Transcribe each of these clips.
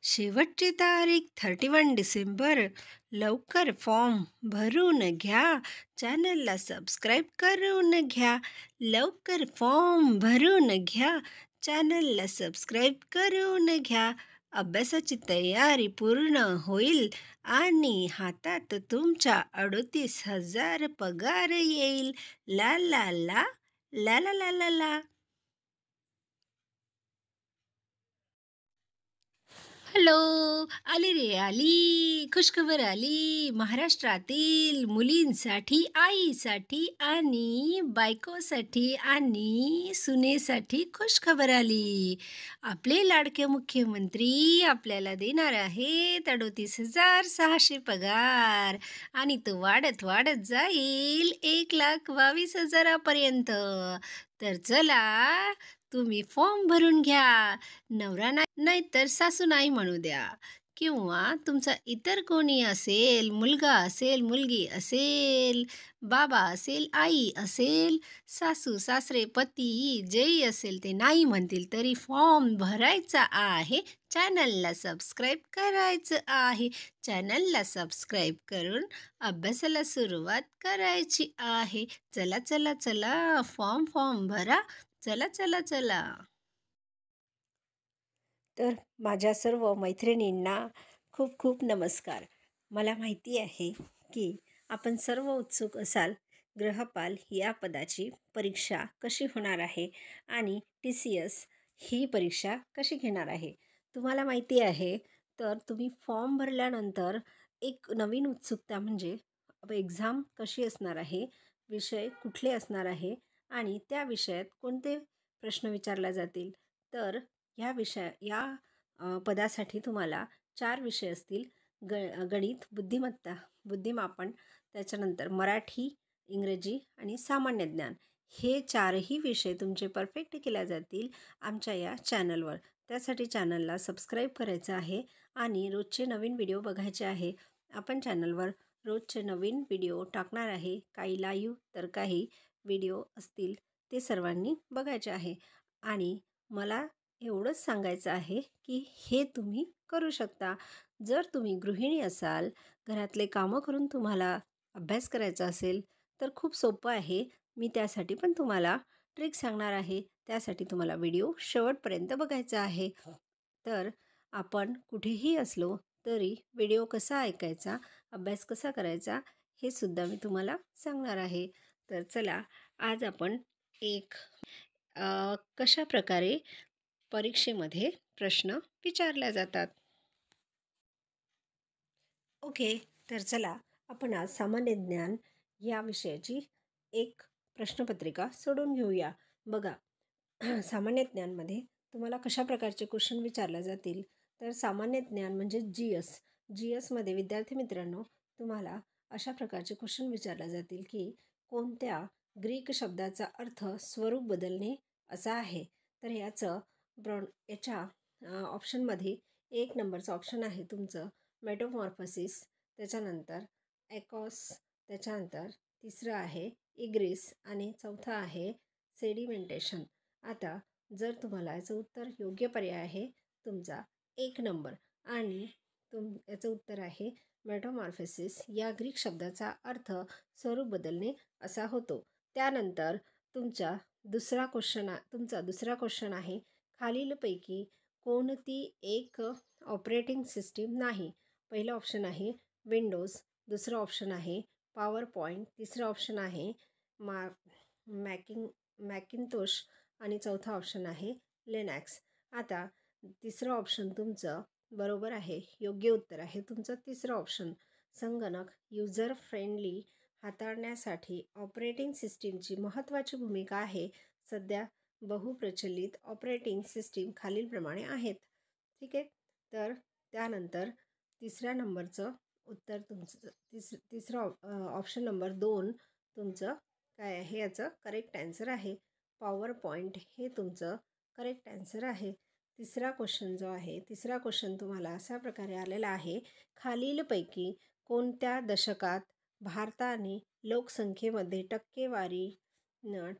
शेवटची तारीख 31 डिसेंबर. लवकर फॉर्म भरून घ्या. चॅनलला सबस्क्राईब करून घ्या. लवकर फॉर्म भरून घ्या. चॅनलला सबस्क्राईब करून घ्या. अभ्यासाची तयारी पूर्ण होईल आणि हातात तुमच्या 38,000 पगार येईल. ला ला ला ला ला ला ला ला. हॅलो, आली रे आली, खुशखबर आली. महाराष्ट्रातील मुलींसाठी, आईसाठी आणि बायकोसाठी आणि सुनेसाठी खुशखबर आली. आपले लाडके मुख्यमंत्री आपल्याला देणार आहेत 38,600 पगार आणि तो वाढत वाढत जाईल 1,22,000 तर चला, तुम्ही फॉर्म भरून घ्या. नवरा नाही तर सासू नाही म्हणू द्या, किंवा तुमचा इतर कोणी असेल, मुलगा असेल, मुलगी असेल, बाबा असेल, आई असेल, सासू सासरे पती जे असेल ते नाही म्हणतील तरी फॉर्म भरायचा आहे. चॅनलला सबस्क्राईब करायचं आहे. चॅनलला सबस्क्राईब करून अभ्यासाला सुरुवात करायची आहे. चला चला चला, फॉर्म भरा. चला चला चला. तर माझ्या सर्व मैत्रिणींना खूप खूप नमस्कार. मला माहिती आहे की आपण सर्व उत्सुक असाल गृहपाल या पदाची परीक्षा कशी होणार आहे आणि TCS ही परीक्षा कशी घेणार आहे. तुम्हाला माहिती आहे, तर तुम्ही फॉर्म भरल्यानंतर एक नवीन उत्सुकता म्हणजे एक्झाम कशी असणार आहे, विषय कुठले असणार आहे आणि त्या विषयात कोणते प्रश्न विचारले जातील. तर या पदासाठी तुम्हाला 4 विषय असतील. गणित, बुद्धिमत्ता, बुद्धिमापन, त्याच्यानंतर मराठी, इंग्रजी आणि सामान्य ज्ञान. हे 4ही विषय तुमचे परफेक्ट केले जातील आमच्या या चॅनलवर. त्यासाठी चॅनलला सबस्क्राईब करायचं आहे आणि रोजचे नवीन व्हिडिओ बघायचे आहे. आपण चॅनलवर रोजचे नवीन व्हिडिओ टाकणार आहे. काही लाईव्ह तर काही व्हिडिओ असतील, ते सर्वांनी बघायचे आहे. आणि मला एवढंच सांगायचं आहे की हे तुम्ही करू शकता. जर तुम्ही गृहिणी असाल, घरातले कामं करून तुम्हाला अभ्यास करायचा असेल, तर खूप सोपं आहे. मी त्यासाठी पण तुम्हाला ट्रिक सांगणार आहे. त्यासाठी तुम्हाला व्हिडिओ शेवटपर्यंत बघायचा आहे. तर आपण कुठेही असलो तरी व्हिडिओ कसा ऐकायचा, अभ्यास कसा करायचा, हे सुद्धा मी तुम्हाला सांगणार आहे. तर चला, आज आपण एक कशा प्रकारे परीक्षेमध्ये प्रश्न विचारले जातात. ओके, तर चला, आपण आज सामान्य ज्ञान या विषयाची एक प्रश्नपत्रिका सोडून घेऊया. बघा, सामान्य ज्ञानमध्ये तुम्हाला कशा प्रकारचे क्वेश्चन विचारले जातील. तर सामान्य ज्ञान म्हणजे GS मध्ये विद्यार्थी मित्रांनो, तुम्हाला अशा प्रकारचे क्वेश्चन विचारले जातील की कोणत्या ग्रीक शब्दाचा अर्थ स्वरूप बदलणे असा आहे. तर याच्या ऑप्शनमध्ये 1 नंबरचं ऑप्शन आहे तुमचं मेटोमॉर्फोसिस, त्याच्यानंतर ॲकॉस, त्याच्यानंतर तिसरं आहे इग्रिस आणि चौथा आहे सेडिमेंटेशन. आता जर तुम्हाला याचं उत्तर योग्य पर्याय आहे तुमचा 1 नंबर आणि याचं उत्तर आहे मेटोमॉर्फोसिस. या ग्रीक शब्दाचा अर्थ स्वरूप बदलणे असा होतो. त्यानंतर तुमचा दुसरा क्वेश्चन आहे, खालीलपैकी कोणती एक ऑपरेटिंग सिस्टीम नाही. पहिलं ऑप्शन आहे विंडोज, दुसरं ऑप्शन आहे पॉवर पॉईंट, तिसरं ऑप्शन आहे मा मॅकिनतोश आणि चौथा ऑप्शन आहे लिनॅक्स. आता तिसरं ऑप्शन तुमचं बरोबर आहे, योग्य उत्तर आहे तुमचं तिसरं ऑप्शन. संगणक युजर फ्रेंडली हाताळण्यासाठी ऑपरेटिंग सिस्टीमची महत्त्वाची भूमिका आहे. सध्या बहुप्रचलित ऑपरेटिंग सिस्टीम खालीलप्रमाणे आहेत. ठीक आहे, तर त्यानंतर तिसऱ्या नंबरचं उत्तर तुमचं तिसरं ऑप्शन नंबर 2 तुमचं काय आहे, याचं करेक्ट ॲन्सर आहे. पॉवर पॉईंट हे तुमचं करेक्ट ॲन्सर आहे. तिसरा क्वेश्चन तुम्हाला अशा प्रकारे आलेला आहे, खालीलपैकी कोणत्या दशकात भारताने लोकसंख्येमध्ये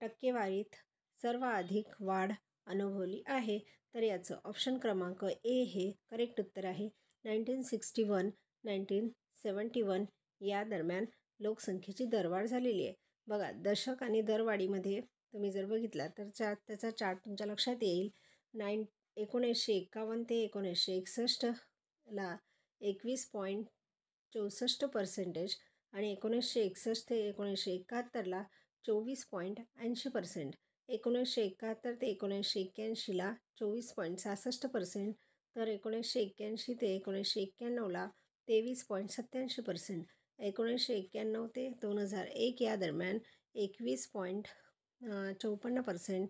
टक्केवारीत सर्वाधिक वाढ अनुभवली आहे. तर याचं ऑप्शन क्रमांक ए हे करेक्ट उत्तर आहे. 1961 1971 या दरम्यान लोकसंख्येची दरवाढ झालेली आहे. बघा, दशक आणि दरवाढीमध्ये तुम्ही जर बघितला तर त्याचा चार्ट तुमच्या लक्षात येईल. 1951 ते 1961ला 21.64% आणि 1961 ते 1971ला 24.80%. 1971 ते 1981ला 24.66%. तर 1981 ते 1991ला 23.87%. 1991 ते 2001 या दरम्यान 21.54%.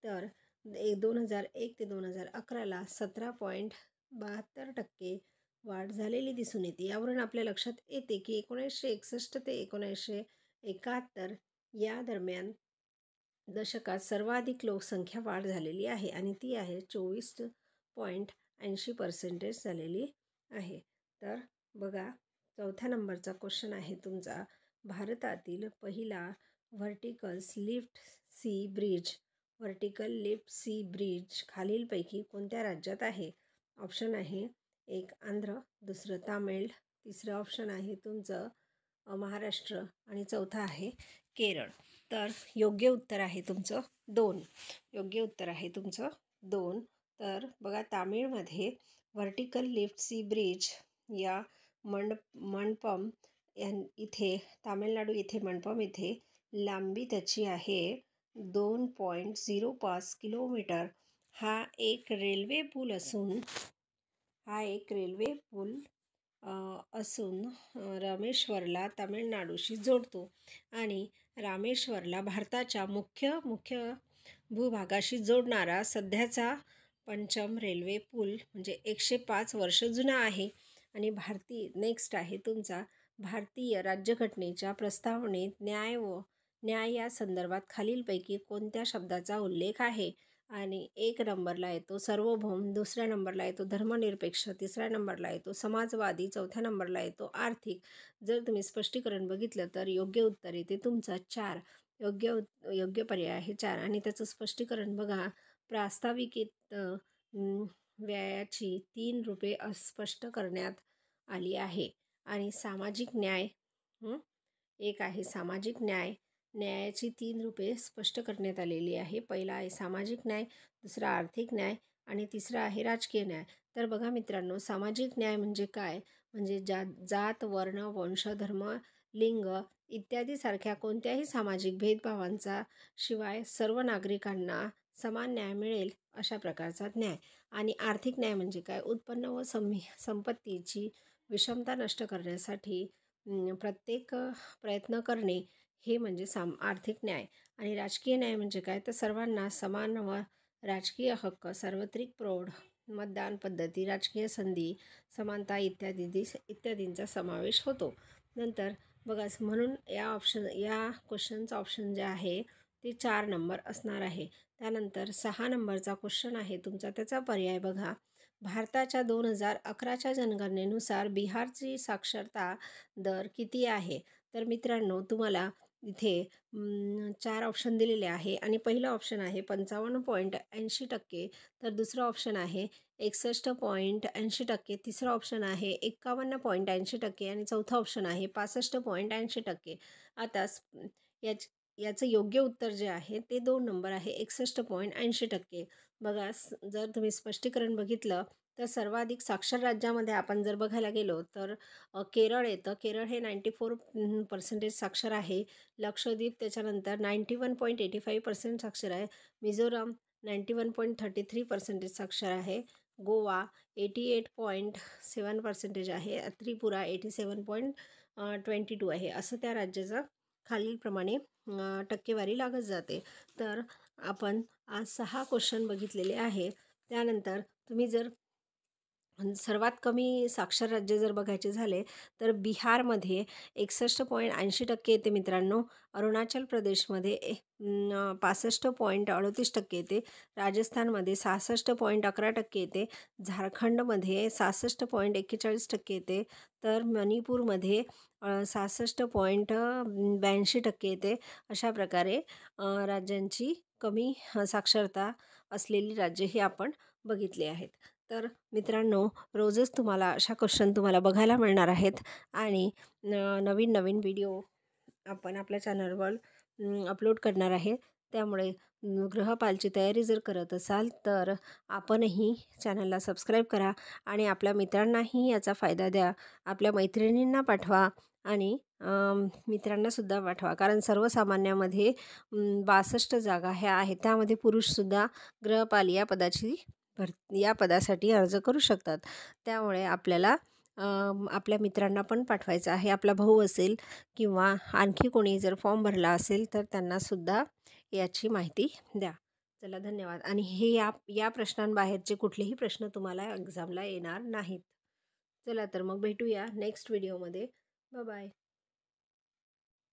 तर 2001 ते 2011ला 17.72% वाढ झालेली दिसून येते. यावरून आपल्या लक्षात येते की 1961 ते 1971 या दरम्यान दशकात सर्वाधिक लोकसंख्या वाढ झालेली आहे आणि ती आहे 24.80% झालेली आहे. तर बघा, चौथ्या नंबरचा क्वेश्चन आहे तुमचा. भारतातील पहिला व्हर्टिकल लिफ्ट सी ब्रिज खालीलपैकी कोणत्या राज्यात आहे? ऑप्शन आहे एक आंध्र, दुसरं तामिळ, तिसरं ऑप्शन आहे तुमचं महाराष्ट्र आणि चौथा आहे केरळ. तर योग्य उत्तर आहे तुमचं 2. योग्य उत्तर आहे तुमचं 2. तर बघा, तामिळमध्ये व्हर्टिकल लिफ्ट सी ब्रिज या मंडपम इथे, तामिळनाडू इथे मंडपम इथे लांबी त्याची आहे 2.05 किलोमीटर. हा एक रेल्वे पूल असून रामेश्वरला तामिळनाडूशी जोडतो आणि रामेश्वरला भारताच्या मुख्य भूभागाशी जोडणारा सध्याचा पंचम रेल्वे पूल म्हणजे 105 वर्ष जुना आहे. आणि नेक्स्ट आहे तुमचा, भारतीय राज्यघटनेच्या प्रस्तावनेत न्याय या संदर्भात खालीलपैकी कोणत्या शब्दाचा उल्लेख आहे? आणि 1 नंबरला येतो सार्वभौम, दुसऱ्या नंबरला येतो धर्मनिरपेक्ष, तिसऱ्या नंबरला येतो समाजवादी, चौथ्या नंबरला येतो आर्थिक. जर तुम्ही स्पष्टीकरण बघितलं तर योग्य उत्तर येते तुमचा 4. योग्य पर्याय आहे 4. आणि त्याचं स्पष्टीकरण बघा, प्रास्ताविकेत व्ययाची 3 रूपे अस्पष्ट करण्यात आली आहे. आणि सामाजिक न्याय एक आहे सामाजिक न्यायाची 3 रूपे स्पष्ट करण्यात आलेली आहे. पहिला आहे सामाजिक न्याय, दुसरा आर्थिक न्याय आणि तिसरा आहे राजकीय न्याय. तर बघा मित्रांनो, सामाजिक न्याय म्हणजे काय? म्हणजे जात, वर्ण, वंश, धर्म, लिंग इत्यादी सारख्या कोणत्याही सामाजिक भेदभावांचा शिवाय सर्व नागरिकांना समान न्याय मिळेल अशा प्रकारचा न्याय. आणि आर्थिक न्याय म्हणजे काय? उत्पन्न व संपत्तीची विषमता नष्ट करण्यासाठी प्रत्येक प्रयत्न करणे हे म्हणजे आर्थिक न्याय. आणि राजकीय न्याय म्हणजे काय? तर सर्वांना समान व राजकीय हक्क, सार्वत्रिक प्रौढ मतदान पद्धती, राजकीय संधी, समानता इत्यादींचा समावेश होतो. नंतर बघा, म्हणून या क्वेश्चनचा ऑप्शन जे आहे ते 4 नंबर असणार आहे. त्यानंतर 6 नंबरचा क्वेश्चन आहे तुमचा. त्याचा पर्याय बघा, भारताच्या 2011च्या जनगणनेनुसार बिहारची साक्षरता दर किती आहे? तर मित्रांनो, तुम्हाला इथे 4 ऑप्शन दिलेले आहे आणि पहिलं ऑप्शन आहे 55.80%, तर दुसरं ऑप्शन आहे 61.80%, तिसरं ऑप्शन आहे 51.80% आणि चौथं ऑप्शन आहे 65.80%. आता याचं योग्य उत्तर जे आहे ते 2 नंबर आहे 61.80%. बघा, जर तुम्ही स्पष्टीकरण बघितलं तर सर्वाधिक साक्षर राज्यामध्ये आपण जर बघायला गेलो तर केरळ येतं. केरळ हे 94% साक्षर आहे. लक्षद्वीप त्याच्यानंतर 91.85% साक्षर आहे. मिझोराम 91.33% साक्षर आहे. गोवा 88.7% आहे. त्रिपुरा 87.22 आहे. असं त्या राज्याचं खालीलप्रमाणे टक्केवारी लागत जाते. तर आपण आज 6 क्वेश्चन बघितलेले आहे. त्यानंतर तुम्ही जर सर्वात कमी साक्षर राज्य जर बघायचे झाले तर बिहारमध्ये 61.80% येते मित्रांनो. अरुणाचल प्रदेशमध्ये 65.38% येते. राजस्थानमध्ये 66.11% येते. झारखंडमध्ये 66.41% येते. तर मणिपूरमध्ये 66.82% येते. अशा प्रकारे राज्यांची कमी साक्षरता असलेली राज्य ही आपण बघितले आहेत. तर मित्रांनो, रोजच तुम्हाला अशा क्वेश्चन तुम्हाला बघायला मिळणार आहेत आणि नवीन नवीन व्हिडिओ आपण आपल्या चॅनलवर अपलोड करणार आहे. त्यामुळे गृहपालची तयारी जर करत असाल तर आपणही चॅनलला सबस्क्राईब करा आणि आपल्या मित्रांनाही याचा फायदा द्या. आपल्या मैत्रिणींना पाठवा आणि मित्रांनासुद्धा पाठवा. कारण सर्वसामान्यामध्ये 62 जागा ह्या आहेत. त्यामध्ये पुरुषसुद्धा गृहपाल या पदासाठी अर्ज करू शकतात. त्यामुळे आपल्याला आपल्या मित्रांना पण पाठवायचं आहे. आपला भाऊ असेल किंवा आणखी कोणी जर फॉर्म भरला असेल तर त्यांनासुद्धा याची माहिती द्या. चला धन्यवाद. आणि हे या प्रश्नांबाहेरचे कुठलेही प्रश्न तुम्हाला एक्झामला येणार नाहीत. चला तर मग भेटूया नेक्स्ट व्हिडिओमध्ये. बाय.